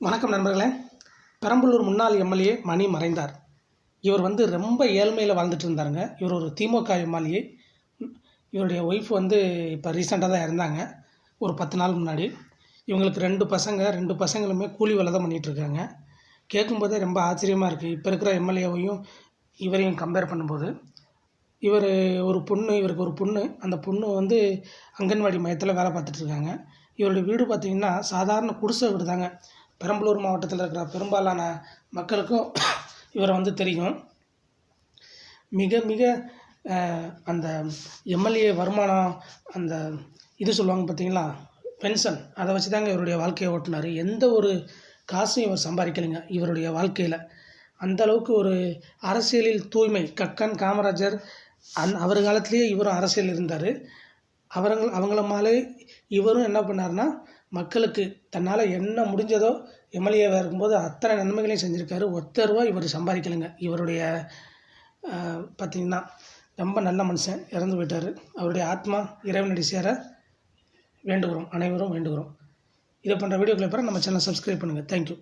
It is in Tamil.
வணக்கம் நண்பர்களே. பெரம்பலூர் முன்னாள் எம்எல்ஏ மணி மறைந்தார். இவர் ரொம்ப ஏழ்மையில் வாழ்ந்துட்டு இருந்தாருங்க. இவர் ஒரு திமுக எம்எல்ஏ. இவருடைய ஒய்ஃப் இப்போ ரீசெண்டாக தான் இறந்தாங்க, ஒரு 10 நாள் முன்னாடி. இவங்களுக்கு 2 பசங்க. 2 பசங்களுமே கூலி வேலை தான் பண்ணிகிட்ருக்காங்க. கேட்கும்போதே ரொம்ப ஆச்சரியமாக இருக்குது, இப்போ இருக்கிற எம்எல்ஏவையும் இவரையும் கம்பேர் பண்ணும்போது. இவருக்கு ஒரு பொண்ணு. அந்த பொண்ணு அங்கன்வாடி மையத்தில் வேலை பார்த்துட்ருக்காங்க. இவருடைய வீடு பார்த்திங்கன்னா சாதாரண குடிசை வீடு தாங்க. பெரம்பலூர் மாவட்டத்தில் இருக்கிற பெரும்பாலான மக்களுக்கும் இவரை தெரியும். மிக மிக அந்த எம்எல்ஏ வருமானம், அந்த சொல்லுவாங்க பார்த்தீங்களா, பென்ஷன், அதை வச்சு தாங்க இவருடைய வாழ்க்கையை ஓட்டினார். எந்த ஒரு காசும் இவர் சம்பாதிக்கலைங்க இவருடைய வாழ்க்கையில். அந்தளவுக்கு ஒரு அரசியலில் தூய்மை. கக்கன் காமராஜர் அவர் காலத்திலேயே இவரும் அரசியல் இருந்தார். அவங்கள மேலே இவரும் என்ன பண்ணார்னா, மக்களுக்கு தன்னால் என்ன முடிஞ்சதோ எம்எல்ஏவாக இருக்கும்போது அத்தனை நன்மைகளையும் செஞ்சுருக்காரு. ரூபா இவர் சம்பாதிக்கலைங்க. இவருடைய பார்த்திங்கன்னா ரொம்ப நல்ல மனுஷன், இறந்து போயிட்டார். அவருடைய ஆத்மா இறைவனடி சேர வேண்டுகிறோம், அனைவரும் வேண்டுகிறோம். இதை போன்ற வீடியோக்களை பெற நம்ம சேனலை சப்ஸ்கிரைப் பண்ணுங்கள். தேங்க்யூ.